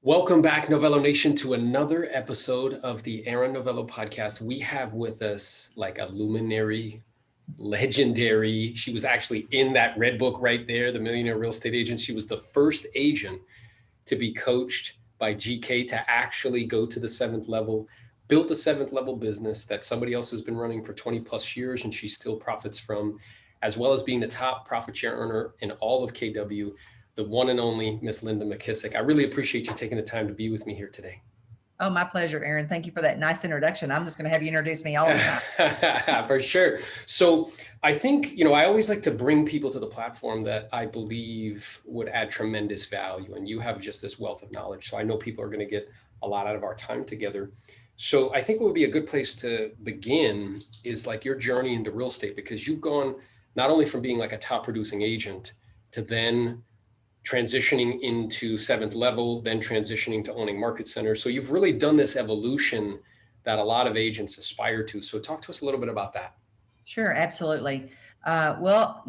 Welcome back, Novello Nation, to another episode of the Aaron Novello podcast. We have with us like a luminary, legendary. She was actually in that red book right there, the Millionaire Real Estate Agent. She was the first agent to be coached by GK to actually go to the seventh level, built a seventh level business that somebody else has been running for 20 plus years and she still profits from, as well as being the top profit share earner in all of KW, the one and only Miss Linda Mckissack. I really appreciate you taking the time to be with me here today. Oh, my pleasure, Aaron. Thank you for that nice introduction. I'm just going to have you introduce me all the time. For sure. So I think, I always like to bring people to the platform that I believe would add tremendous value. And you have just this wealth of knowledge. So I know people are going to get a lot out of our time together. So I think what would be a good place to begin is like your journey into real estate, because you've gone not only from being like a top producing agent to then transitioning into seventh level, then transitioning to owning market centers. So you've really done this evolution that a lot of agents aspire to. So talk to us a little bit about that. Sure, absolutely. Well,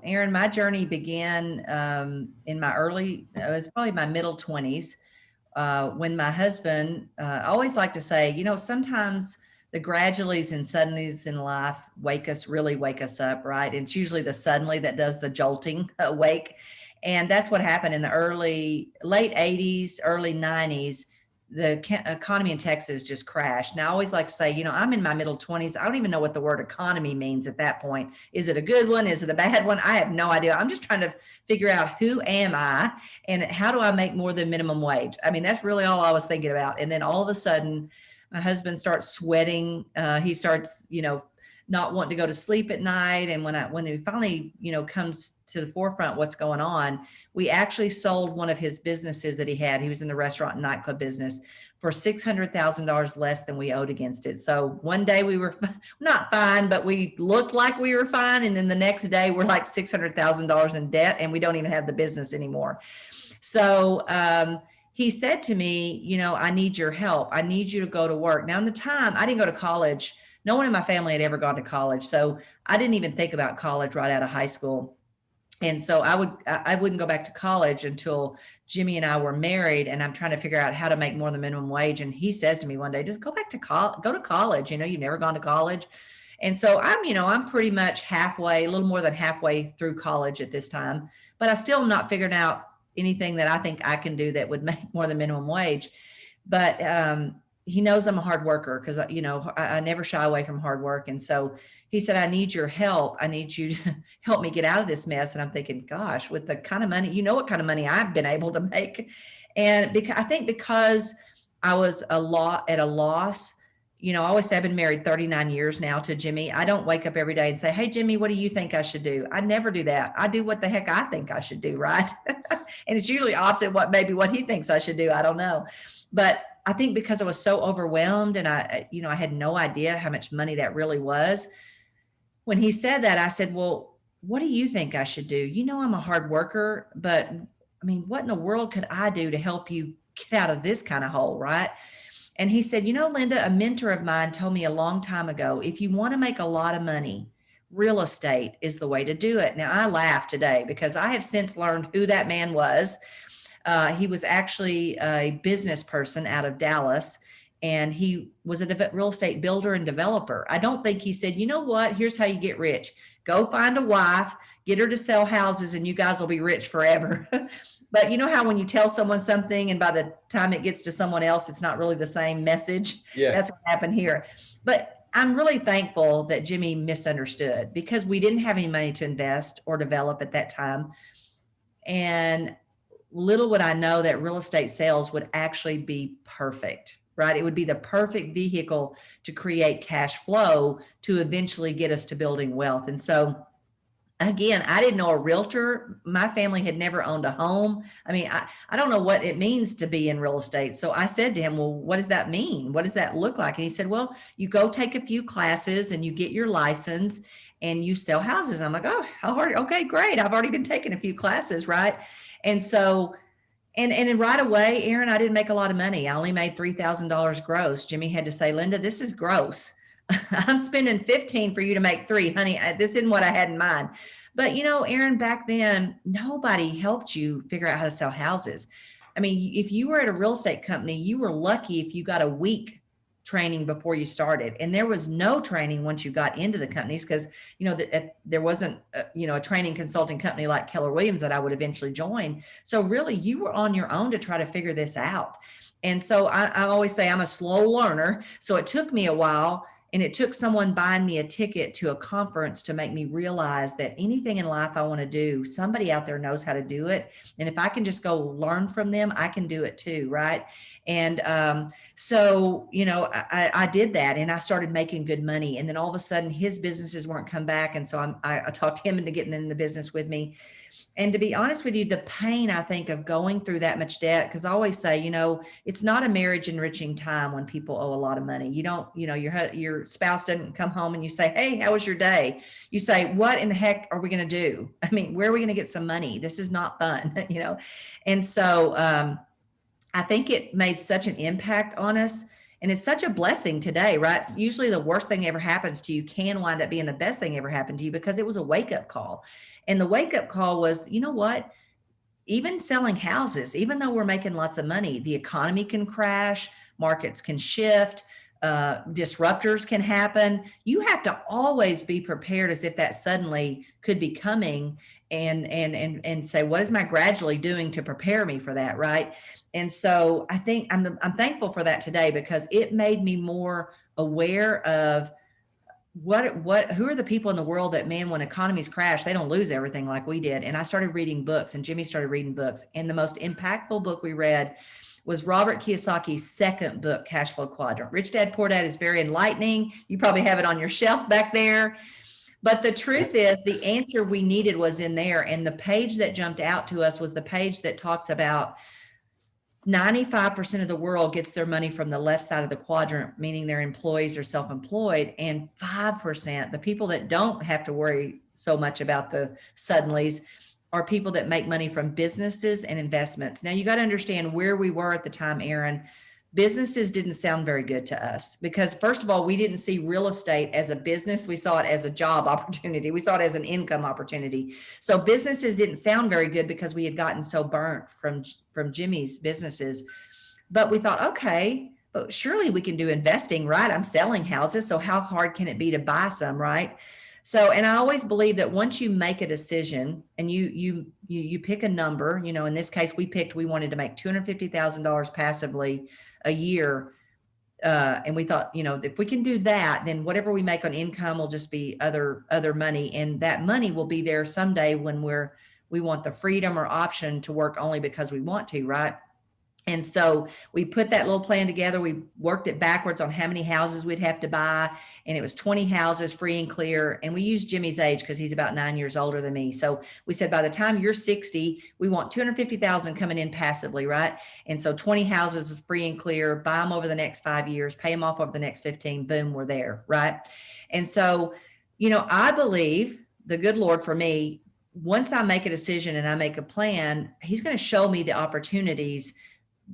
Aaron, my journey began in my it was probably my middle 20s when my husband, I always like to say, sometimes the graduallys and suddenlies in life really wake us up, right? And it's usually the suddenly that does the jolting awake. And that's what happened in the late 80s, early 90s. The economy in Texas just crashed. Now, I always like to say, I'm in my middle 20s. I don't even know what the word economy means at that point. Is it a good one? Is it a bad one? I have no idea. I'm just trying to figure out who am I and how do I make more than minimum wage? I mean, that's really all I was thinking about. And then all of a sudden, my husband starts sweating. He starts, not wanting to go to sleep at night. And when it finally, comes to the forefront, what's going on, we actually sold one of his businesses that he had. He was in the restaurant and nightclub business for $600,000 less than we owed against it. So one day we were not fine, but we looked like we were fine. And then the next day we're like $600,000 in debt and we don't even have the business anymore. So, he said to me, I need your help. I need you to go to work. Now, in the time, I didn't go to college. No one in my family had ever gone to college. So I didn't even think about college right out of high school. And so I wouldn't go back to college until Jimmy and I were married, and I'm trying to figure out how to make more than minimum wage. And he says to me one day, just go back to go to college. You've never gone to college. And so I'm pretty much halfway, a little more than halfway through college at this time, but I still am not figuring out anything that I think I can do that would make more than minimum wage. But, he knows I'm a hard worker because, I never shy away from hard work. And so he said, I need your help. I need you to help me get out of this mess. And I'm thinking, gosh, with the kind of money, what kind of money I've been able to make. And I think because I was at a loss, I always say I've been married 39 years now to Jimmy. I don't wake up every day and say, hey, Jimmy, what do you think I should do? I never do that. I do what the heck I think I should do, right? And it's usually opposite what he thinks I should do. I don't know. But I think because I was so overwhelmed and I had no idea how much money that really was. When he said that, I said, well, what do you think I should do? I'm a hard worker, but I mean, what in the world could I do to help you get out of this kind of hole, right? And he said, Linda, a mentor of mine told me a long time ago, if you want to make a lot of money, real estate is the way to do it. Now, I laugh today because I have since learned who that man was. He was actually a business person out of Dallas, and he was a real estate builder and developer. I don't think he said, you know what, here's how you get rich. Go find a wife, get her to sell houses, and you guys will be rich forever. But you know how when you tell someone something and by the time it gets to someone else, it's not really the same message? Yeah. That's what happened here. But I'm really thankful that Jimmy misunderstood because we didn't have any money to invest or develop at that time. And little would I know that real estate sales would actually be perfect, right? It would be the perfect vehicle to create cash flow to eventually get us to building wealth. And so again, I didn't know a realtor. My family had never owned a home. I mean, I don't know what it means to be in real estate. So I said to him, well, what does that mean? What does that look like? And he said, well, you go take a few classes and you get your license and you sell houses. I'm like, oh, how hard? Okay, great. I've already been taking a few classes, right? And so, and right away, Aaron, I didn't make a lot of money. I only made $3,000 gross. Jimmy had to say, Linda, this is gross. I'm spending 15 for you to make 3, honey. This isn't what I had in mind. But Aaron, back then, nobody helped you figure out how to sell houses. I mean, if you were at a real estate company, you were lucky if you got a week training before you started, and there was no training once you got into the companies, because there wasn't a training consulting company like Keller Williams that I would eventually join. So really you were on your own to try to figure this out. And so I always say I'm a slow learner, so it took me a while. And it took someone buying me a ticket to a conference to make me realize that anything in life I want to do, somebody out there knows how to do it. And if I can just go learn from them, I can do it too. Right. And so, I did that, and I started making good money. And then all of a sudden his businesses weren't come back. And so I talked him into getting in the business with me. And to be honest with you, the pain, I think, of going through that much debt, because I always say, it's not a marriage enriching time when people owe a lot of money. You don't, your spouse doesn't come home and you say, hey, how was your day? You say, what in the heck are we going to do? I mean, where are we going to get some money? This is not fun, And so I think it made such an impact on us. And it's such a blessing today, right? Usually the worst thing ever happens to you can wind up being the best thing ever happened to you, because it was a wake up call. And the wake up call was, you know what? Even selling houses, even though we're making lots of money, the economy can crash, markets can shift, disruptors can happen. You have to always be prepared as if that suddenly could be coming, and say, what is my gradually doing to prepare me for that, right? And so I think I'm thankful for that today, because it made me more aware of who are the people in the world that, man, when economies crash, they don't lose everything like we did. And I started reading books, and Jimmy started reading books. And the most impactful book we read was Robert Kiyosaki's second book, Cash Flow Quadrant. Rich Dad, Poor Dad is very enlightening. You probably have it on your shelf back there. But the truth is, the answer we needed was in there. And the page that jumped out to us was the page that talks about 95% of the world gets their money from the left side of the quadrant, meaning their employees are self-employed, and 5%, the people that don't have to worry so much about the suddenlies, are people that make money from businesses and investments. Now you got to understand where we were at the time, Aaron. Businesses didn't sound very good to us, because first of all, we didn't see real estate as a business. We saw it as a job opportunity. We saw it as an income opportunity. So businesses didn't sound very good, because we had gotten so burnt from Jimmy's businesses. But we thought, okay, but surely we can do investing, right? I'm selling houses, so how hard can it be to buy some, right? So, and I always believe that once you make a decision and you pick a number, in this case, we wanted to make $250,000 passively a year. And we thought, if we can do that, then whatever we make on income will just be other money. And that money will be there someday when we want the freedom or option to work only because we want to, right? And so we put that little plan together. We worked it backwards on how many houses we'd have to buy. And it was 20 houses free and clear. And we used Jimmy's age, because he's about 9 years older than me. So we said, by the time you're 60, we want 250,000 coming in passively, right? And so 20 houses is free and clear, buy them over the next 5 years, pay them off over the next 15, boom, we're there, right? And so, I believe the good Lord, for me, once I make a decision and I make a plan, he's going to show me the opportunities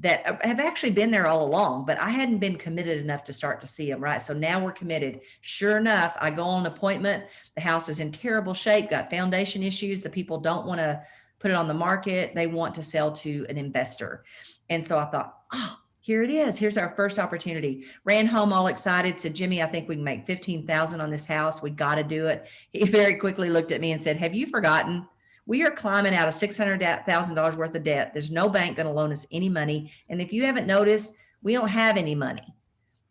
that have actually been there all along, but I hadn't been committed enough to start to see them, right? So now we're committed. Sure enough, I go on an appointment. The house is in terrible shape, got foundation issues. The people don't want to put it on the market. They want to sell to an investor. And so I thought, oh, here it is. Here's our first opportunity. Ran home all excited, said, Jimmy, I think we can make 15,000 on this house. We got to do it. He very quickly looked at me and said, have you forgotten? We are climbing out of $600,000 worth of debt. There's no bank going to loan us any money. And if you haven't noticed, we don't have any money.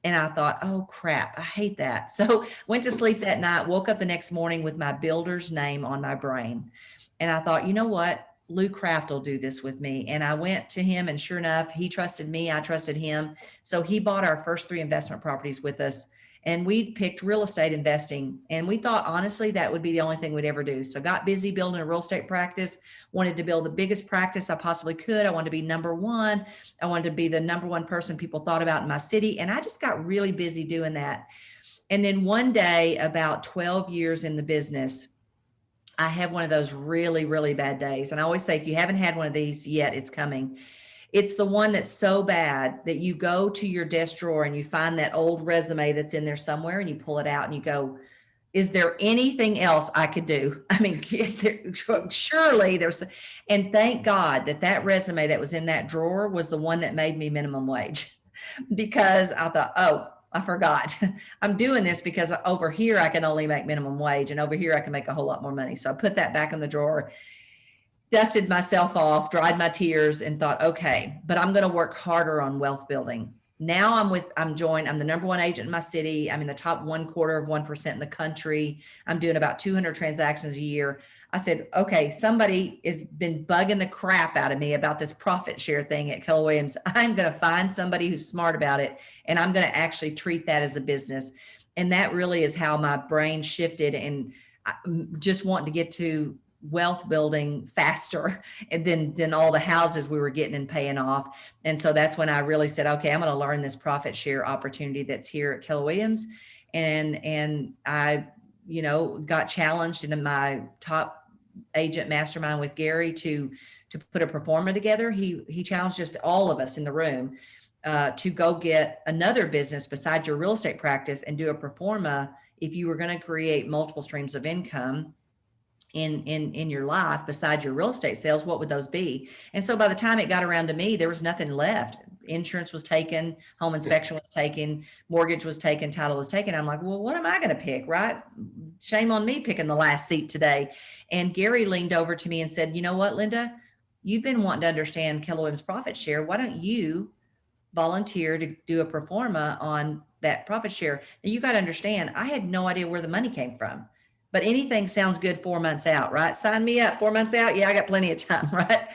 And I thought, oh crap, I hate that. So went to sleep that night, woke up the next morning with my builder's name on my brain. And I thought, you know what? Lou Kraft will do this with me. And I went to him, and sure enough, he trusted me. I trusted him. So he bought our first 3 investment properties with us. And we picked real estate investing. And we thought, honestly, that would be the only thing we'd ever do. So got busy building a real estate practice, wanted to build the biggest practice I possibly could. I wanted to be number one. I wanted to be the number one person people thought about in my city. And I just got really busy doing that. And then one day, about 12 years in the business, I have one of those really, really bad days. And I always say, if you haven't had one of these yet, it's coming. It's the one that's so bad that you go to your desk drawer and you find that old resume that's in there somewhere, and you pull it out and you go, is there anything else I could do? I mean, surely there's, and thank God that that resume that was in that drawer was the one that made me minimum wage, because I thought, oh, I forgot. I'm doing this because over here I can only make minimum wage, and over here I can make a whole lot more money. So I put that back in the drawer, dusted myself off, dried my tears, and thought, okay, but I'm going to work harder on wealth building. Now I'm the number one agent in my city. I'm in the top 1/4% in the country. I'm doing about 200 transactions a year. I said, okay, somebody has been bugging the crap out of me about this profit share thing at Keller Williams. I'm going to find somebody who's smart about it, and I'm going to actually treat that as a business. And that really is how my brain shifted, and I just wanting to get to wealth building faster and than all the houses we were getting and paying off. And so that's when I really said, okay, I'm going to learn this profit share opportunity that's here at Keller Williams. And I, got challenged in my top agent mastermind with Gary to put a pro forma together. He challenged just all of us in the room to go get another business besides your real estate practice and do a pro forma if you were going to create multiple streams of income in your life besides your real estate sales. What would those be? And so by the time it got around to me, there was nothing left. Insurance was taken, home inspection was taken, mortgage was taken, title was taken. I'm like, well, what am I going to pick? Right? Shame on me picking the last seat today. And Gary leaned over to me and said, you know what, Linda, you've been wanting to understand Keller Williams profit share. Why don't you volunteer to do a pro forma on that profit share? Now, you got to understand, I had no idea where the money came from. But anything sounds good 4 months out, right? Sign me up 4 months out. Yeah, I got plenty of time, right?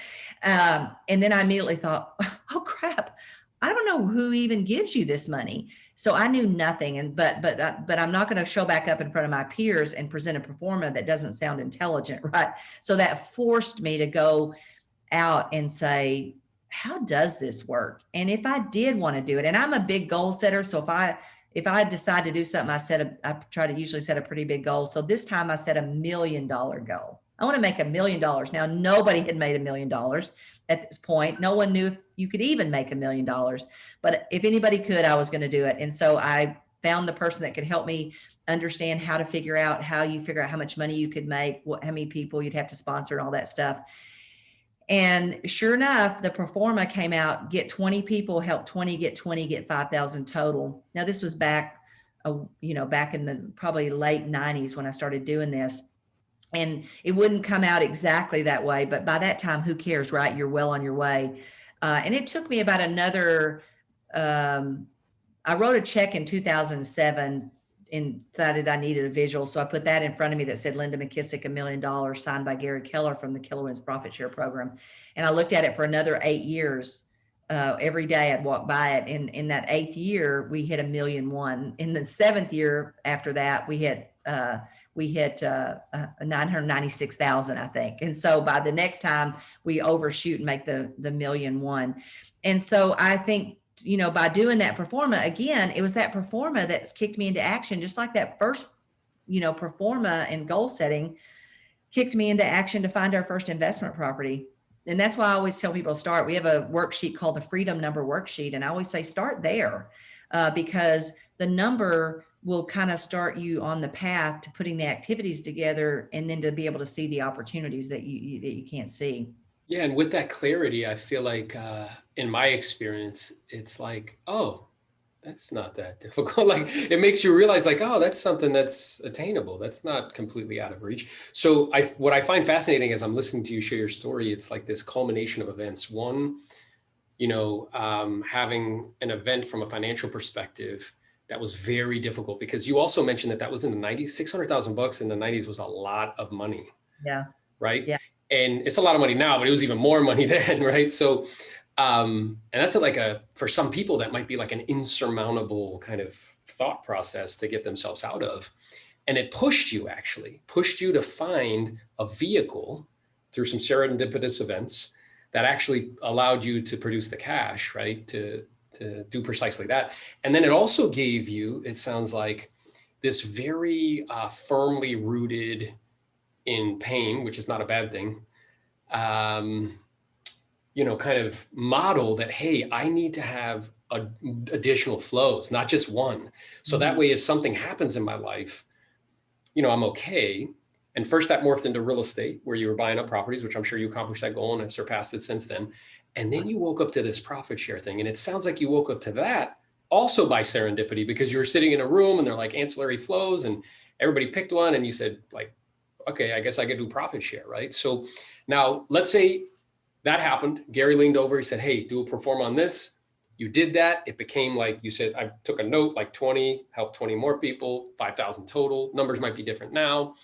And then I immediately thought, oh crap, I don't know who even gives you this money. So I knew nothing. And but I'm not going to show back up in front of my peers and present a pro forma that doesn't sound intelligent, right? So that forced me to go out and say, how does this work? And if I did want to do it, and I'm a big goal setter, so if I decide to do something, I try to usually set a pretty big goal. So this time I set $1 million goal. I want to make $1 million. Now, nobody had made $1 million at this point. No one knew if you could even make $1 million. But if anybody could, I was going to do it. And so I found the person that could help me understand how to figure out how much money you could make, how many people you'd have to sponsor, and all that stuff. And sure enough, the pro forma came out, get 20 people, help 20, get 5,000 total. Now this was back in the probably late 90s when I started doing this. And it wouldn't come out exactly that way, but by that time, who cares, right? You're well on your way. And it took me about another, I wrote a check in 2007 and decided I needed a visual. So I put that in front of me that said Linda Mckissack, $1 million, signed by Gary Keller from the Keller Williams Profit Share Program. And I looked at it for another 8 years. Every day I'd walk by it. And in that 8th year, we hit $1.1 million. In the 7th year after that, we hit 996,000, I think. And so by the next time we overshoot and make the $1.1 million. And so I think, by doing that pro forma, again, it was that pro forma that kicked me into action, just like that first, pro forma and goal setting kicked me into action to find our first investment property. And that's why I always tell people to start. We have a worksheet called the Freedom Number Worksheet. And I always say, start there because the number will kind of start you on the path to putting the activities together and then to be able to see the opportunities that you can't see. Yeah. And with that clarity, I feel like in my experience, it's like, oh, that's not that difficult. Like it makes you realize like, oh, that's something that's attainable. That's not completely out of reach. So what I find fascinating as I'm listening to you share your story, it's like this culmination of events. One, having an event from a financial perspective that was very difficult because you also mentioned that was in the 90s. $600,000 in the 90s was a lot of money. Yeah. Right. Yeah. And it's a lot of money now, but it was even more money then. Right. So, and that's for some people, that might be like an insurmountable kind of thought process to get themselves out of. And it pushed you to find a vehicle through some serendipitous events that actually allowed you to produce the cash, right? To do precisely that. And then it also gave you, it sounds like, this very firmly rooted in pain, which is not a bad thing, kind of model that, hey, I need to have additional flows, not just one. So that way, if something happens in my life, I'm okay. And first that morphed into real estate where you were buying up properties, which I'm sure you accomplished that goal and have surpassed it since then. And then you woke up to this profit share thing. And it sounds like you woke up to that also by serendipity, because you were sitting in a room and they're like ancillary flows and everybody picked one and you said like, okay, I guess I could do profit share, right? So now let's say that happened. Gary leaned over, he said, hey, do a perform on this. You did that. It became like you said, I took a note, like 20, helped 20 more people, 5,000 total. Numbers might be different now.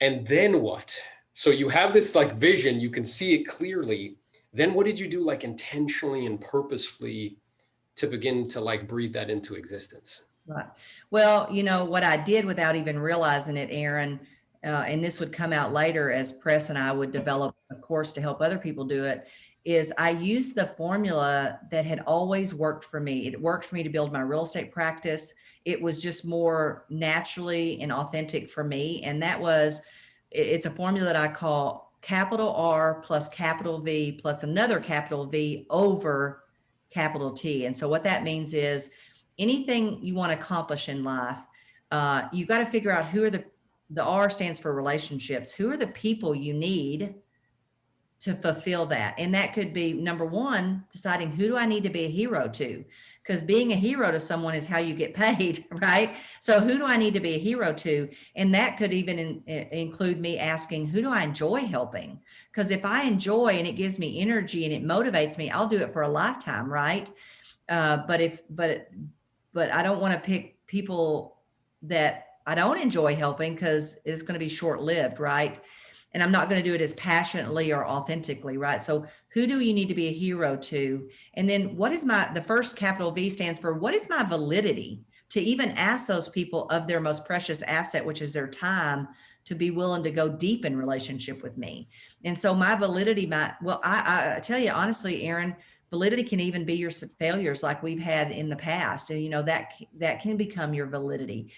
And then what? So you have this like vision, you can see it clearly. Then what did you do like intentionally and purposefully to begin to like breathe that into existence? Right. Well, what I did without even realizing it, Aaron, and this would come out later as Press and I would develop a course to help other people do it, is I used the formula that had always worked for me. It worked for me to build my real estate practice. It was just more naturally and authentic for me. And that was, it's a formula that I call capital R plus capital V plus another capital V over capital T. And so what that means is anything you want to accomplish in life, you got to figure out who are the R stands for relationships. Who are the people you need to fulfill that? And that could be number one, deciding who do I need to be a hero to? Because being a hero to someone is how you get paid, right? So who do I need to be a hero to? And that could even include me asking, who do I enjoy helping? Because if I enjoy and it gives me energy and it motivates me, I'll do it for a lifetime, right? But I don't want to pick people that I don't enjoy helping because it's going to be short lived, right? And I'm not going to do it as passionately or authentically, right? So who do you need to be a hero to? And then what is the first capital V stands for, what is my validity to even ask those people of their most precious asset, which is their time, to be willing to go deep in relationship with me. And so my validity, I tell you honestly, Aaron, validity can even be your failures like we've had in the past. And that can become your validity.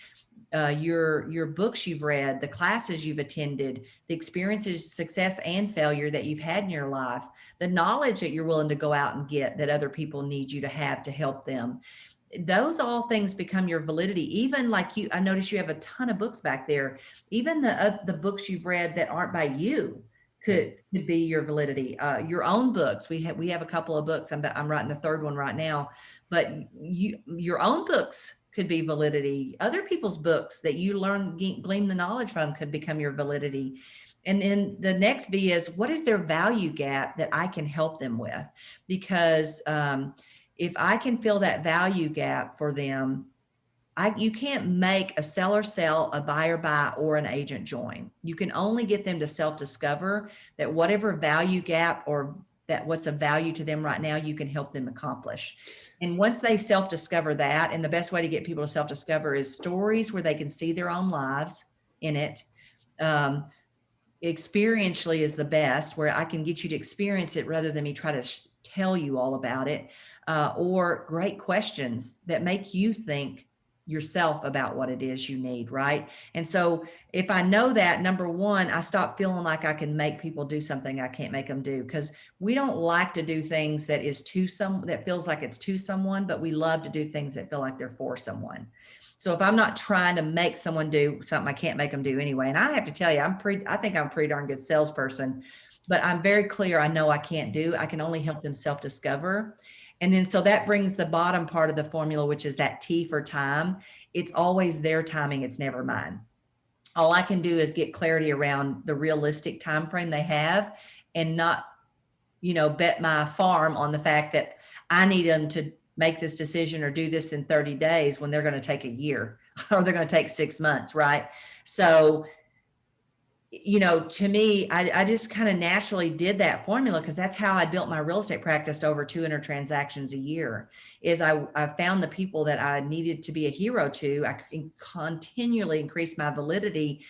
Your books you've read, the classes you've attended, the experiences, success and failure that you've had in your life, the knowledge that you're willing to go out and get that other people need you to have to help them. Those all things become your validity. Even like I notice you have a ton of books back there. Even the books you've read that aren't by you could be your validity. Your own books. We have a couple of books. I'm writing the third one right now, but your own books could be validity. Other people's books that you glean the knowledge from could become your validity. And then the next V is, what is their value gap that I can help them with? Because if I can fill that value gap for them, you can't make a seller sell, a buyer buy, or an agent join. You can only get them to self-discover that whatever value gap or that what's of value to them right now, you can help them accomplish. And once they self-discover that, and the best way to get people to self-discover is stories where they can see their own lives in it. Experientially is the best, where I can get you to experience it rather than me try to tell you all about it, or great questions that make you think yourself about what it is you need, right? And so if I know that, number one, I stop feeling like I can make people do something I can't make them do, because we don't like to do things that feels like it's to someone, but we love to do things that feel like they're for someone. So if I'm not trying to make someone do something I can't make them do anyway, and I have to tell you, I think I'm a pretty darn good salesperson, but I'm very clear. I know I can't do, I can only help them self-discover. And then, so that brings the bottom part of the formula, which is that T for time. It's always their timing. It's never mine. All I can do is get clarity around the realistic time frame they have, and not, bet my farm on the fact that I need them to make this decision or do this in 30 days when they're going to take a year or they're going to take 6 months. Right. So, to me, I just kind of naturally did that formula, because that's how I built my real estate practice to over 200 transactions a year. Is I found the people that I needed to be a hero to. I can continually increase my validity,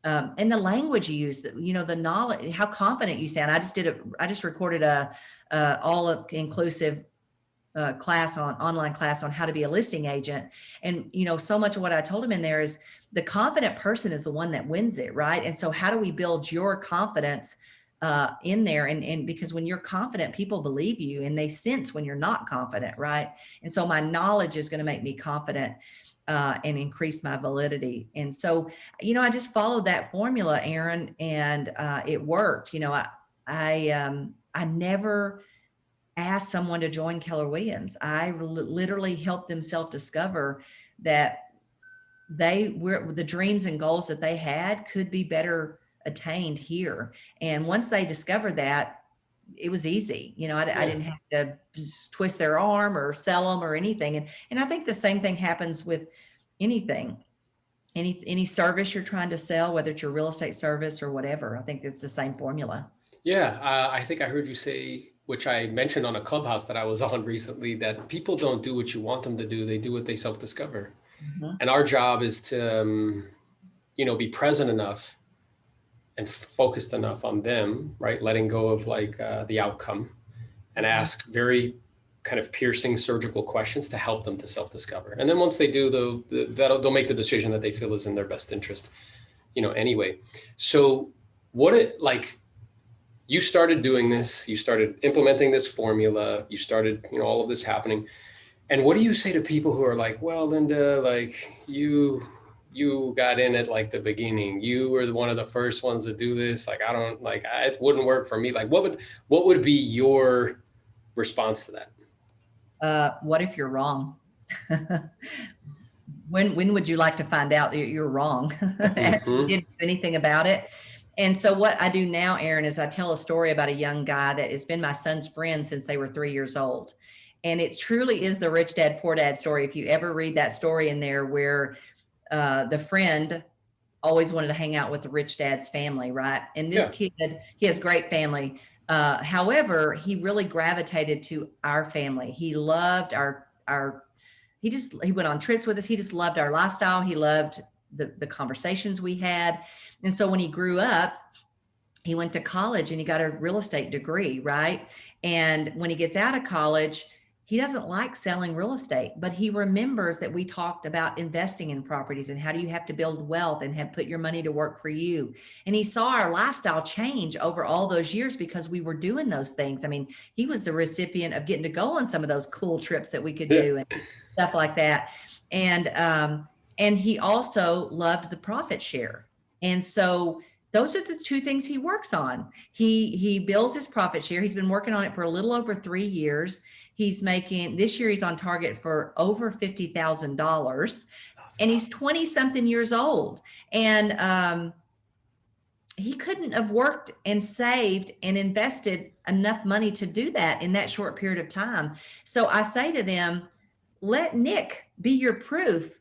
and the language you use, the knowledge, how confident you sound. I just recorded a all inclusive online class on how to be a listing agent. And, so much of what I told him in there is the confident person is the one that wins it. Right. And so how do we build your confidence in there. And because when you're confident, people believe you and they sense when you're not confident, right? And so my knowledge is going to make me confident and increase my validity. And so, I just followed that formula, Aaron, and it worked. I never asked someone to join Keller Williams. I literally helped them self-discover that they were the dreams and goals that they had could be better attained here. And once they discovered that, it was easy. I didn't have to twist their arm or sell them or anything. And I think the same thing happens with anything, any service you're trying to sell, whether it's your real estate service or whatever. I think it's the same formula. Yeah, I think I heard you say, which I mentioned on a clubhouse that I was on recently, that people don't do what you want them to do. They do what they self-discover. Mm-hmm. And our job is to, be present enough and focused enough on them, right? Letting go of the outcome and ask very kind of piercing surgical questions to help them to self-discover. And then once they do, they'll make the decision that they feel is in their best interest, anyway. So you started doing this, you started implementing this formula, you started, all of this happening. And what do you say to people who are like, well, Linda, you got in at the beginning, you were one of the first ones to do this. It wouldn't work for me. What would be your response to that? What if you're wrong? When would you like to find out that you're wrong? Mm-hmm. You didn't do anything about it. And so what I do now, Aaron, is I tell a story about a young guy that has been my son's friend since they were 3 years old. And it truly is the rich dad, poor dad story. If you ever read that story in there where the friend always wanted to hang out with the rich dad's family, right? And this kid, he has great family. However, he really gravitated to our family. He loved he went on trips with us. He just loved our lifestyle. He loved the conversations we had. And so when he grew up, he went to college and he got a real estate degree, right? And when he gets out of college, he doesn't like selling real estate, but he remembers that we talked about investing in properties and how do you have to build wealth and put your money to work for you. And he saw our lifestyle change over all those years because we were doing those things. I mean, he was the recipient of getting to go on some of those cool trips that we could do and stuff like that. And he also loved the profit share. And so those are the two things he works on. He builds his profit share. He's been working on it for a little over 3 years. He's making, this year he's on target for over $50,000. Awesome. And he's 20 something years old. And he couldn't have worked and saved and invested enough money to do that in that short period of time. So I say to them, let Nick be your proof,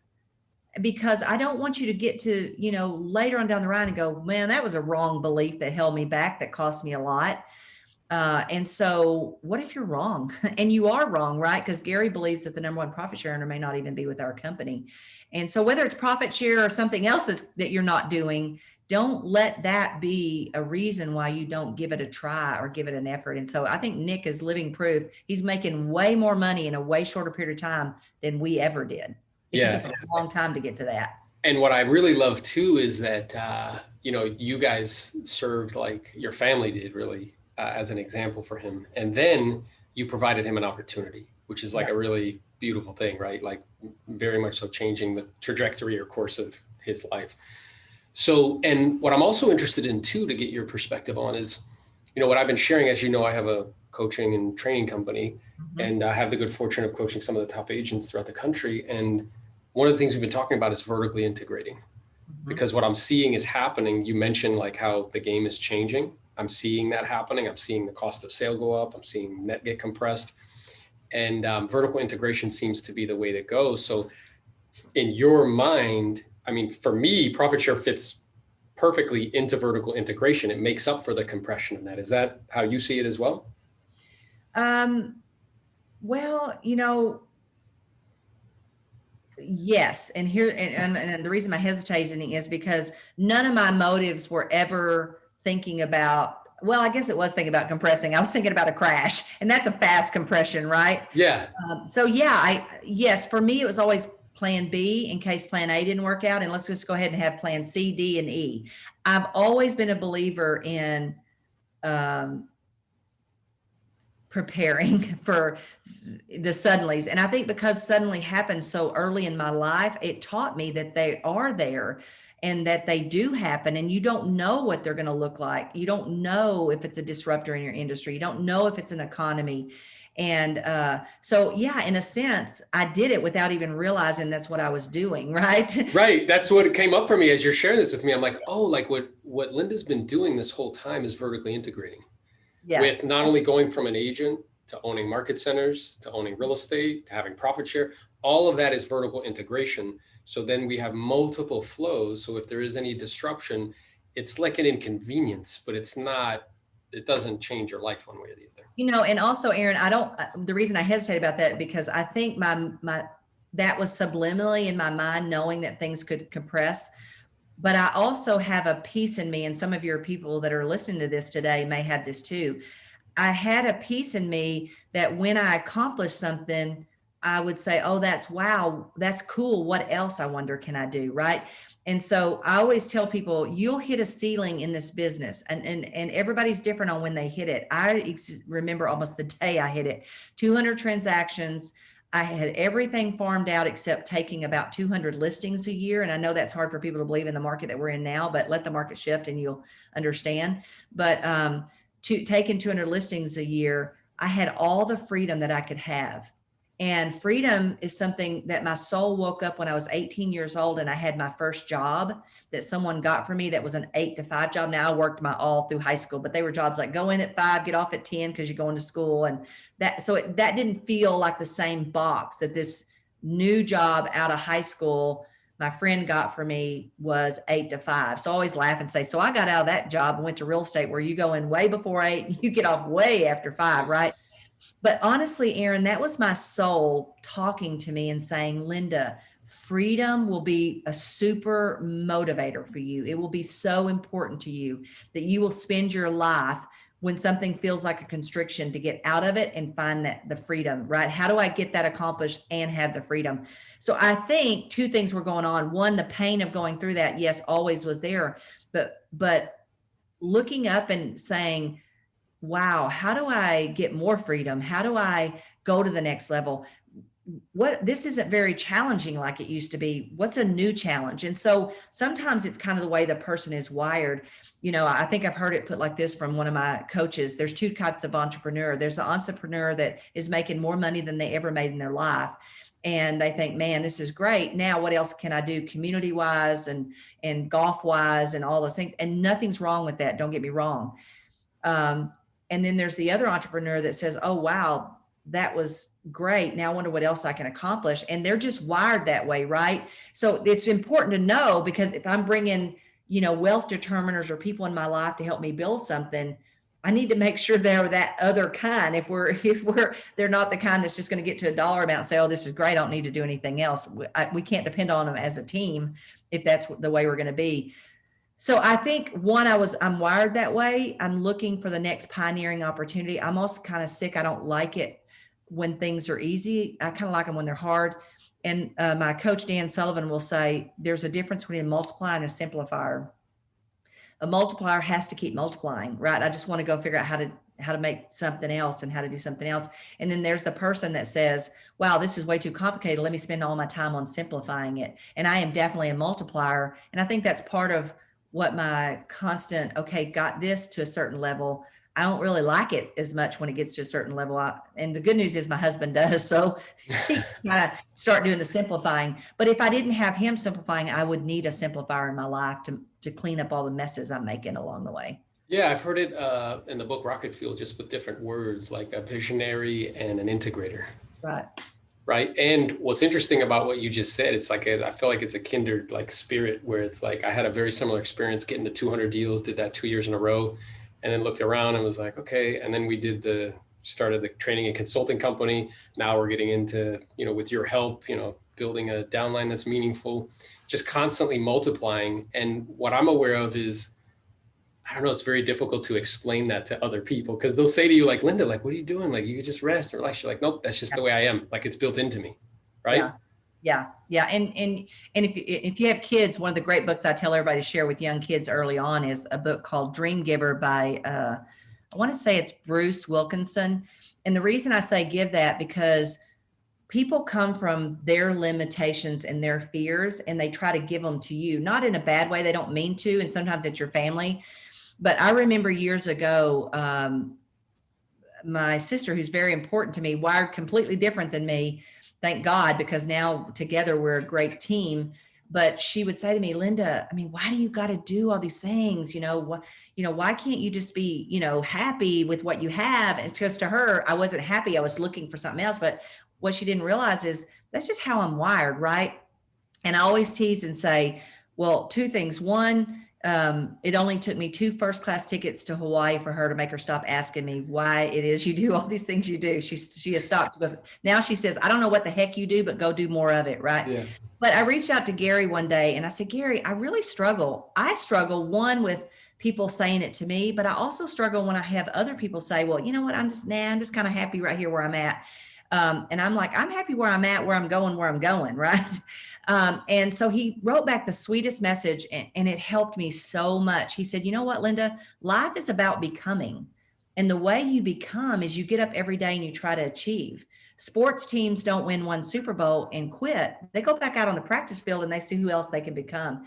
because I don't want you to get to, later on down the line and go, man, that was a wrong belief that held me back, that cost me a lot. And so what if you're wrong? And you are wrong, right? Because Gary believes that the number one profit share earner may not even be with our company. And so whether it's profit share or something else that you're not doing, don't let that be a reason why you don't give it a try or give it an effort. And so I think Nick is living proof. He's making way more money in a way shorter period of time than we ever did. It took us a long time to get to that. And what I really love too is that, you guys served your family did really as an example for him. And then you provided him an opportunity, which is a really beautiful thing, right? Very much so changing the trajectory or course of his life. So, and what I'm also interested in too, to get your perspective on is, what I've been sharing, as I have a coaching and training company, and I have the good fortune of coaching some of the top agents throughout the country. And one of the things we've been talking about is vertically integrating, because what I'm seeing is happening. You mentioned how the game is changing. I'm seeing that happening. I'm seeing the cost of sale go up. I'm seeing net get compressed, and vertical integration seems to be the way to go. So in your mind, for me, profit share fits perfectly into vertical integration. It makes up for the compression of that. Is that how you see it as well? Well, yes. And here, and the reason I'm hesitating is because none of my motives were ever thinking about, well, I guess it was thinking about compressing. I was thinking about a crash, and that's a fast compression, right? Yeah. Yes, for me, it was always plan B in case plan A didn't work out. And let's just go ahead and have plan C, D, and E. I've always been a believer in um, preparing for the suddenlies. And I think because suddenly happened so early in my life, it taught me that they are there and that they do happen, and you don't know what they're going to look like. You don't know if it's a disruptor in your industry. You don't know if it's an economy. And so, yeah, in a sense, I did it without even realizing that's what I was doing, right? Right. That's what it came up for me as you're sharing this with me. I'm like, oh, like what Linda's been doing this whole time is vertically integrating, Yes. with not only going from an agent to owning market centers, to owning real estate, to having profit share. All of that is vertical integration. So then we have multiple flows. So if there is any disruption, it's like an inconvenience, but it's not, it doesn't change your life one way or the other. And also, Aaron, I don't, the reason I hesitate about that, because I think that was subliminally in my mind, knowing that things could compress. But I also have a piece in me, and some of your people that are listening to this today may have this too. I had a piece in me that when I accomplished something, I would say, oh, wow, that's cool. What else, I wonder, can I do? Right. And so I always tell people, you'll hit a ceiling in this business, and everybody's different on when they hit it. I remember almost the day I hit it. 200 transactions. I had everything farmed out except taking about 200 listings a year. And I know that's hard for people to believe in the market that we're in now, but let the market shift and you'll understand. But taking 200 listings a year, I had all the freedom that I could have. And freedom is something that my soul woke up when I was 18 years old, and I had my first job that someone got for me that was an 8 to 5 job. Now I worked my all through high school, but they were jobs like go in at 5, get off at 10 because you're going to school. And that didn't feel like the same box that this new job out of high school my friend got for me was 8 to 5. So I always laugh and say, so I got out of that job and went to real estate where you go in way before 8, you get off way after 5, right? But honestly, Aaron, that was my soul talking to me and saying, Linda, freedom will be a super motivator for you. It will be so important to you that you will spend your life when something feels like a constriction to get out of it and find that the freedom, right? How do I get that accomplished and have the freedom? So I think two things were going on. One, the pain of going through that, yes, always was there, but looking up and saying, wow, how do I get more freedom? How do I go to the next level? This isn't very challenging like it used to be. What's a new challenge? And so sometimes it's kind of the way the person is wired. I think I've heard it put like this from one of my coaches. There's two types of entrepreneur. There's the entrepreneur that is making more money than they ever made in their life. And they think, man, this is great. Now, what else can I do community wise and golf wise and all those things? And nothing's wrong with that. Don't get me wrong. And then there's the other entrepreneur that says, oh, wow, that was great. Now I wonder what else I can accomplish. And they're just wired that way, right? So it's important to know, because if I'm bringing, wealth determiners or people in my life to help me build something, I need to make sure they're that other kind. If they're not the kind that's just going to get to a dollar amount and say, oh, this is great, I don't need to do anything else. We can't depend on them as a team if that's the way we're going to be. So I think I'm wired that way. I'm looking for the next pioneering opportunity. I'm also kind of sick. I don't like it when things are easy. I kind of like them when they're hard. And my coach, Dan Sullivan, will say there's a difference between a multiplier and a simplifier. A multiplier has to keep multiplying, right? I just want to go figure out how to make something else and how to do something else. And then there's the person that says, wow, this is way too complicated. Let me spend all my time on simplifying it. And I am definitely a multiplier. And I think that's part of what my constant, okay, got this to a certain level. I don't really like it as much when it gets to a certain level. And the good news is my husband does. So he kind of start doing the simplifying. But if I didn't have him simplifying, I would need a simplifier in my life to clean up all the messes I'm making along the way. Yeah, I've heard it in the book Rocket Fuel, just with different words like a visionary and an integrator. Right. Right. And what's interesting about what you just said, it's like, I feel like it's a kindred like spirit, where it's like, I had a very similar experience getting to 200 deals, did that 2 years in a row, and then looked around and was like, okay. And then we started the training and consulting company. Now we're getting into, with your help, building a downline that's meaningful, just constantly multiplying. And what I'm aware of is, I don't know, it's very difficult to explain that to other people, because they'll say to you, like, Linda, like, what are you doing? Like, you could just rest or relax. You're like, nope, that's just the way I am. Like, it's built into me. Right. Yeah. And if you have kids, one of the great books I tell everybody to share with young kids early on is a book called Dream Giver by I want to say it's Bruce Wilkinson. And the reason I say give that, because people come from their limitations and their fears, and they try to give them to you, not in a bad way. They don't mean to. And sometimes it's your family. But I remember years ago, my sister, who's very important to me, wired completely different than me, thank God, because now together we're a great team. But she would say to me, Linda, I mean, why do you got to do all these things? Why can't you just be, happy with what you have? And just to her, I wasn't happy. I was looking for something else. But what she didn't realize is that's just how I'm wired, right? And I always tease and say, well, two things. One, it only took me 2 first-class tickets to Hawaii for her to make her stop asking me why it is you do all these things you do. She has stopped. But now she says, I don't know what the heck you do, but go do more of it, right? Yeah. But I reached out to Gary one day and I said, Gary, I really struggle. I struggle, one, with people saying it to me, but I also struggle when I have other people say, well, you know what, I'm just kind of happy right here where I'm at. And I'm like, I'm happy where I'm at, where I'm going, right? And so he wrote back the sweetest message, and it helped me so much. He said, you know what, Linda, life is about becoming. And the way you become is you get up every day and you try to achieve. Sports teams don't win one Super Bowl and quit. They go back out on the practice field and they see who else they can become.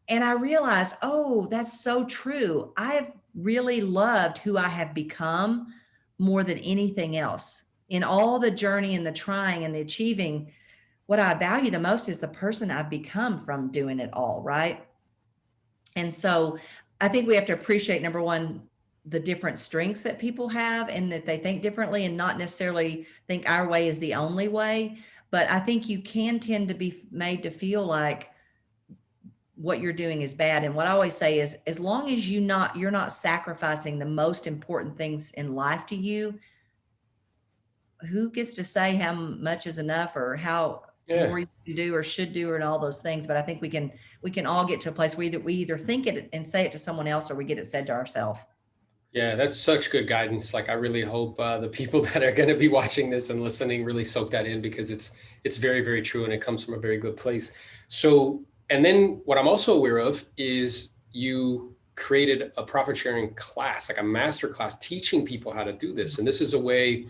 And I realized, oh, that's so true. I've really loved who I have become more than anything else. In all the journey and the trying and the achieving, what I value the most is the person I've become from doing it all, right? And so I think we have to appreciate, number one, the different strengths that people have and that they think differently, and not necessarily think our way is the only way. But I think you can tend to be made to feel like what you're doing is bad. And what I always say is, as long as you're not sacrificing the most important things in life to you, who gets to say how much is enough or how Yeah. more you do or should do and all those things? But I think we can all get to a place where we either think it and say it to someone else, or we get it said to ourselves. Yeah, that's such good guidance. Like, I really hope the people that are going to be watching this and listening really soak that in, because it's very, very true, and it comes from a very good place. So, and then what I'm also aware of is you created a profit sharing class, like a master class, teaching people how to do this. And this is a way,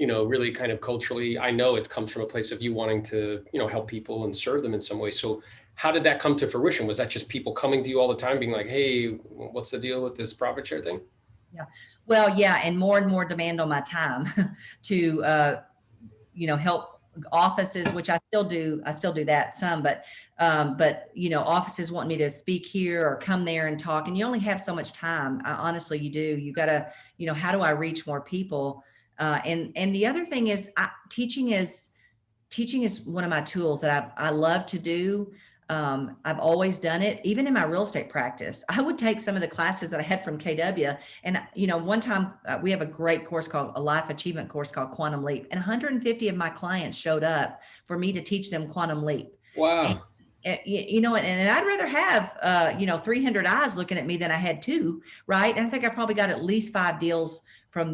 really kind of culturally, I know it comes from a place of you wanting to, help people and serve them in some way. So how did that come to fruition? Was that just people coming to you all the time being like, hey, what's the deal with this profit share thing? Yeah. Well, yeah. And more demand on my time to, help offices, which I still do. I still do that some, but offices want me to speak here or come there and talk, and you only have so much time. Honestly, you do. You gotta, how do I reach more people? And the other thing is, teaching is one of my tools that I love to do. I've always done it, even in my real estate practice. I would take some of the classes that I had from KW. And, one time we have a great course called a life achievement course called Quantum Leap. And 150 of my clients showed up for me to teach them Quantum Leap. Wow. And I'd rather have, 300 eyes looking at me than I had two. Right. And I think I probably got at least 5 deals from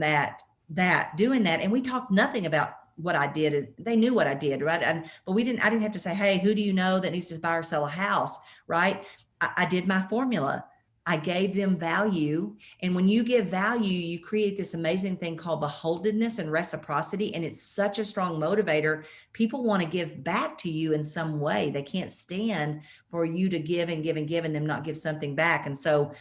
doing that. And we talked nothing about what I did. They knew what I did, right? But I didn't have to say, hey, who do you know that needs to buy or sell a house, right? I did my formula. I gave them value. And when you give value, you create this amazing thing called beholdenness and reciprocity. And it's such a strong motivator. People want to give back to you in some way. They can't stand for you to give and give and give and them not give something back. And so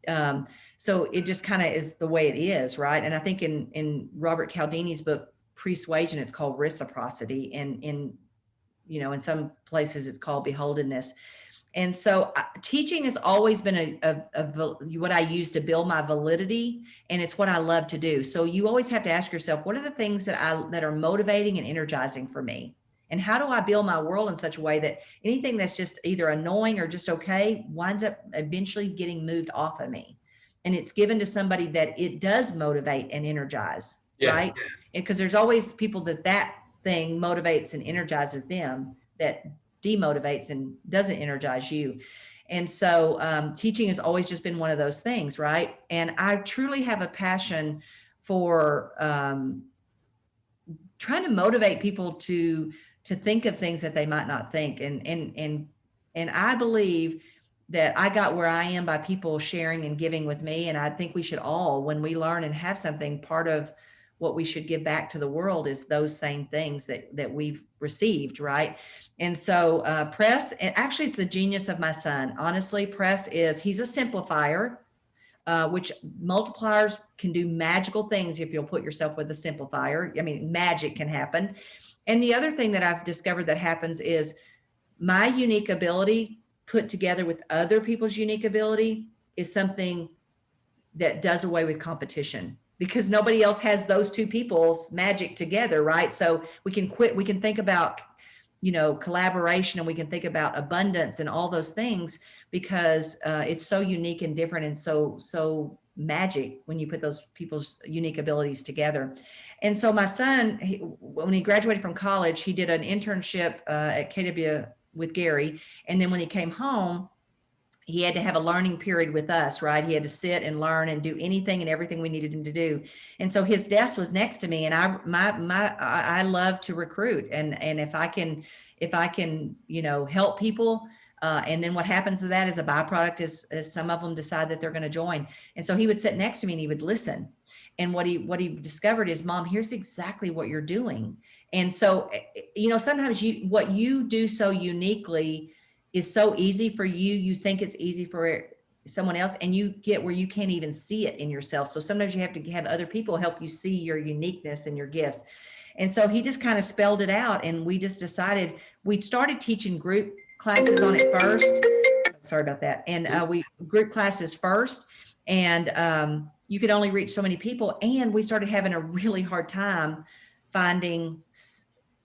it just kind of is the way it is, right? And I think in Robert Cialdini's book, Persuasion, it's called reciprocity, and in some places it's called beholdenness. And so teaching has always been what I use to build my validity, and it's what I love to do. So you always have to ask yourself, what are the things that are motivating and energizing for me? And how do I build my world in such a way that anything that's just either annoying or just okay winds up eventually getting moved off of me? And it's given to somebody that it does motivate and energize, Yeah. right? Because there's always people that thing motivates and energizes them, that demotivates and doesn't energize you. And so teaching has always just been one of those things, right? And I truly have a passion for trying to motivate people to think of things that they might not think. And I believe that I got where I am by people sharing and giving with me. And I think we should all, when we learn and have something, part of what we should give back to the world is those same things that we've received, right? And so press, and actually it's the genius of my son. Honestly, press is, he's a simplifier, which multipliers can do magical things if you'll put yourself with a simplifier. I mean, magic can happen. And the other thing that I've discovered that happens is my unique ability put together with other people's unique ability is something that does away with competition, because nobody else has those two people's magic together, right? So we can think about, collaboration, and we can think about abundance and all those things, because it's so unique and different, and so magic when you put those people's unique abilities together. And so my son, when he graduated from college, he did an internship at KW with Gary. And then when he came home, he had to have a learning period with us, right? He had to sit and learn and do anything and everything we needed him to do. And so his desk was next to me, and I love to recruit. And if I can, help people, and then what happens to that as a byproduct is some of them decide that they're going to join. And so he would sit next to me and he would listen. And what he discovered is, Mom, here's exactly what you're doing. And so, sometimes what you do so uniquely is so easy for you. You think it's easy for someone else, and you get where you can't even see it in yourself. So sometimes you have to have other people help you see your uniqueness and your gifts. And so he just kind of spelled it out, and we just decided, we started teaching group classes on it first. Sorry about that. And we group classes first, and you could only reach so many people. And we started having a really hard time finding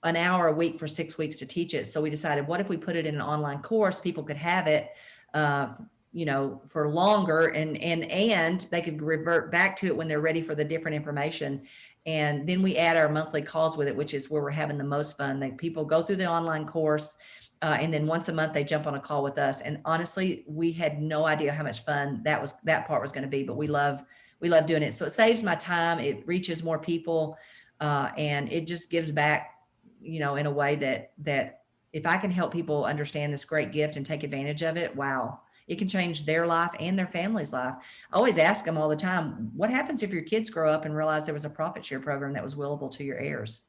an hour a week for 6 weeks to teach it. So we decided, what if we put it in an online course? People could have it, for longer, and they could revert back to it when they're ready for the different information. And then we add our monthly calls with it, which is where we're having the most fun. Like, people go through the online course, and then once a month they jump on a call with us. And honestly, we had no idea how much fun that part was going to be, but we love doing it. So it saves my time. It reaches more people, and it just gives back, in a way that if I can help people understand this great gift and take advantage of it, wow, it can change their life and their family's life. I always ask them all the time, what happens if your kids grow up and realize there was a profit share program that was willable to your heirs?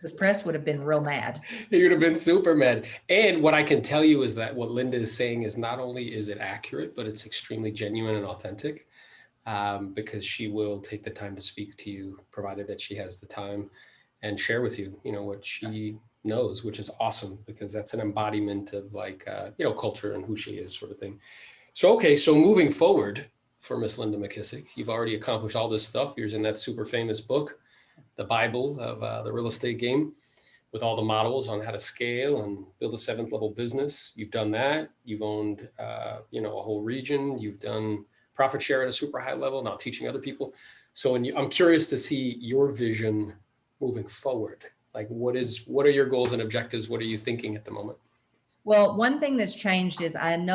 This press would have been real mad. You would have been super mad. And what I can tell you is that what Linda is saying is, not only is it accurate, but it's extremely genuine and authentic, because she will take the time to speak to you, provided that she has the time, and share with you, what she knows, which is awesome, because that's an embodiment of culture and who she is, sort of thing. So, okay. So moving forward for Miss Linda Mckissack, you've already accomplished all this stuff. You're in that super famous book, the Bible of the real estate game, with all the models on how to scale and build a 7th level business. You've done that. You've owned, a whole region. You've done profit share at a super high level, now teaching other people. So I'm curious to see your vision moving forward. Like, what are your goals and objectives? What are you thinking at the moment? Well, one thing that's changed is I don't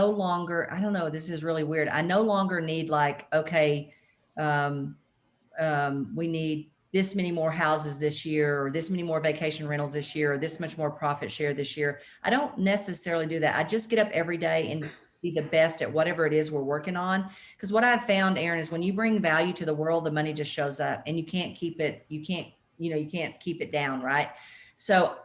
know, this is really weird. I no longer need, okay, we need this many more houses this year, or this many more vacation rentals this year, or this much more profit share this year. I don't necessarily do that. I just get up every day and be the best at whatever it is we're working on. Because what I've found, Aaron, is when you bring value to the world, the money just shows up, and you can't keep it. You can't keep it down, right? So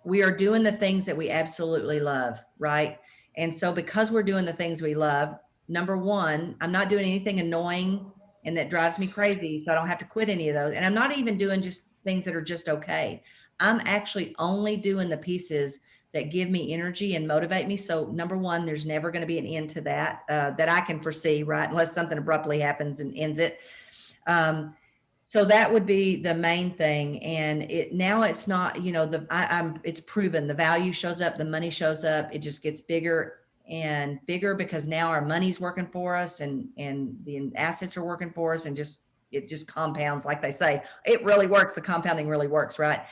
we are doing the things that we absolutely love, right? And so because we're doing the things we love, number one, I'm not doing anything annoying and that drives me crazy, so I don't have to quit any of those. And I'm not even doing just things that are just okay. I'm actually only doing the pieces that give me energy and motivate me. So number one, there's never going to be an end to that, that I can foresee, right? Unless something abruptly happens and ends it. So that would be the main thing. And it's not, it's proven, the value shows up, the money shows up, it just gets bigger and bigger, because now our money's working for us, and the assets are working for us, and it just compounds. Like they say, it really works. The compounding really works, right?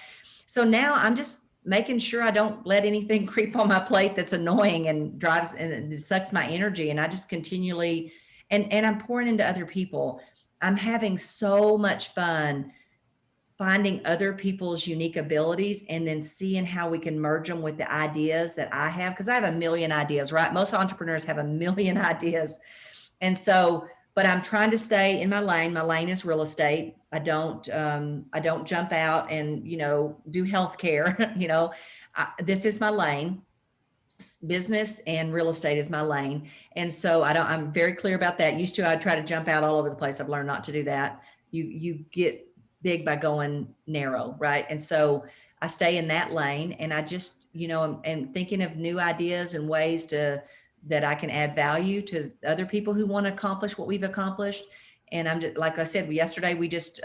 So now I'm just making sure I don't let anything creep on my plate that's annoying and drives and it sucks my energy. And I just continually, and I'm pouring into other people. I'm having so much fun finding other people's unique abilities and then seeing how we can merge them with the ideas that I have. Cause I have a million ideas, right? Most entrepreneurs have a million ideas. And so, but I'm trying to stay in my lane. My lane is real estate. I don't jump out and, do healthcare, this is my lane. Business and real estate is my lane. And so I'm very clear about that. Used to, I'd try to jump out all over the place. I've learned not to do that. You get big by going narrow, right? And so I stay in that lane, and I just, am thinking of new ideas and ways that I can add value to other people who want to accomplish what we've accomplished. And I'm just, like I said, yesterday we just,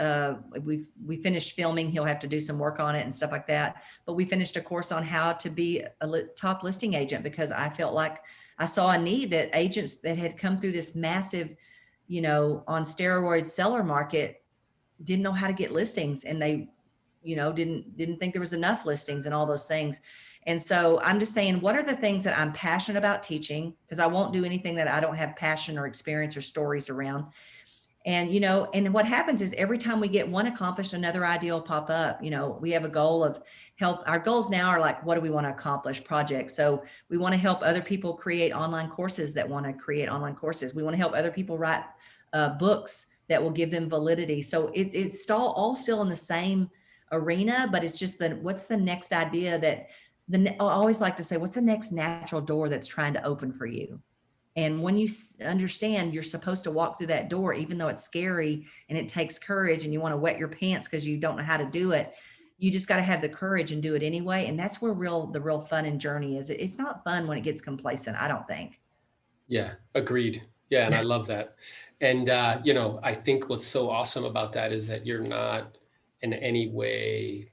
we finished filming. He'll have to do some work on it and stuff like that. But we finished a course on how to be a top listing agent, because I felt like I saw a need that agents that had come through this massive, on steroid seller market didn't know how to get listings, and they, didn't think there was enough listings and all those things. And so I'm just saying, what are the things that I'm passionate about teaching? Because I won't do anything that I don't have passion or experience or stories around. And, and what happens is every time we get one accomplished, another idea will pop up. We have a goal of our goals now are like, what do we want to accomplish projects? So we want to help other people create online courses that want to create online courses. We want to help other people write books that will give them validity. So it's all still in the same arena, but it's just what's the next idea that I always like to say, what's the next natural door that's trying to open for you? And when you understand you're supposed to walk through that door, even though it's scary and it takes courage and you want to wet your pants because you don't know how to do it, you just got to have the courage and do it anyway. And that's where the real fun and journey is. It's not fun when it gets complacent, I don't think. Yeah, agreed. Yeah, and I love that. And, I think what's so awesome about that is that you're not in any way,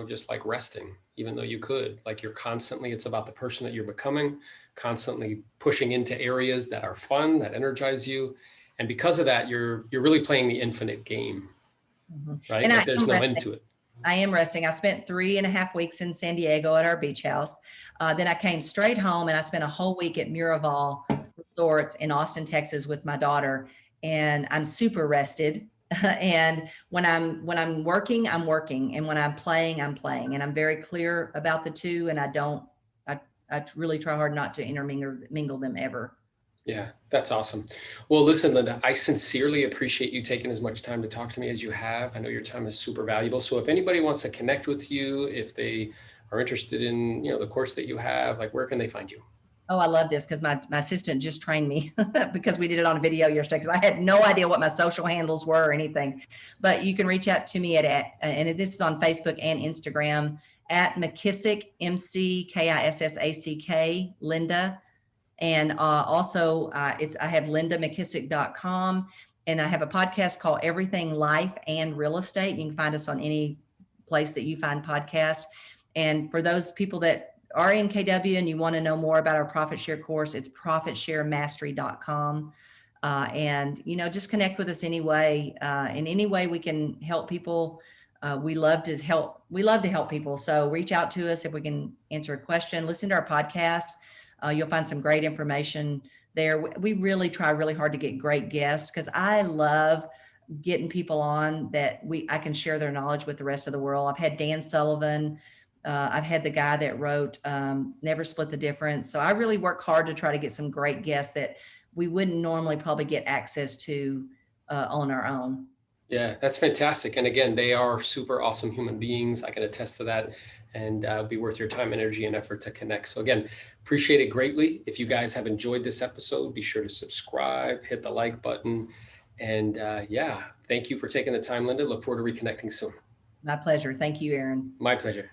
just like resting, even though you could. Like, you're constantly, it's about the person that you're becoming, constantly pushing into areas that are fun, that energize you. And because of that, you're really playing the infinite game, right? And Like, there's no end to it. I am resting. I spent 3.5 weeks in San Diego at our beach house. Then I came straight home and I spent a whole week at Miraval Resorts in Austin, Texas with my daughter. And I'm super rested. And when I'm working, I'm working. And when I'm playing, I'm playing. And I'm very clear about the two. And I really try hard not to intermingle them ever. Yeah, that's awesome. Well, listen, Linda, I sincerely appreciate you taking as much time to talk to me as you have. I know your time is super valuable. So if anybody wants to connect with you, if they are interested in, the course that you have, like, where can they find you? Oh, I love this because my assistant just trained me because we did it on video yesterday, because I had no idea what my social handles were or anything. But you can reach out to me and this is on Facebook and Instagram at Mckissack, Mckissack, Linda. And also I have lindamckissack.com, and I have a podcast called Everything Life and Real Estate. You can find us on any place that you find podcasts. And for those people that are in KW and you want to know more about our profit share course, it's profitsharemastery.com. And, just connect with us anyway. In any way we can help people. We love to help people. So reach out to us if we can answer a question. Listen to our podcast. You'll find some great information there. We really try really hard to get great guests, because I love getting people on that I can share their knowledge with the rest of the world. I've had Dan Sullivan. I've had the guy that wrote Never Split the Difference. So I really work hard to try to get some great guests that we wouldn't normally probably get access to on our own. Yeah, that's fantastic. And again, they are super awesome human beings. I can attest to that, and it'll be worth your time, energy, and effort to connect. So again, appreciate it greatly. If you guys have enjoyed this episode, be sure to subscribe, hit the like button. And thank you for taking the time, Linda. Look forward to reconnecting soon. My pleasure. Thank you, Aaron. My pleasure.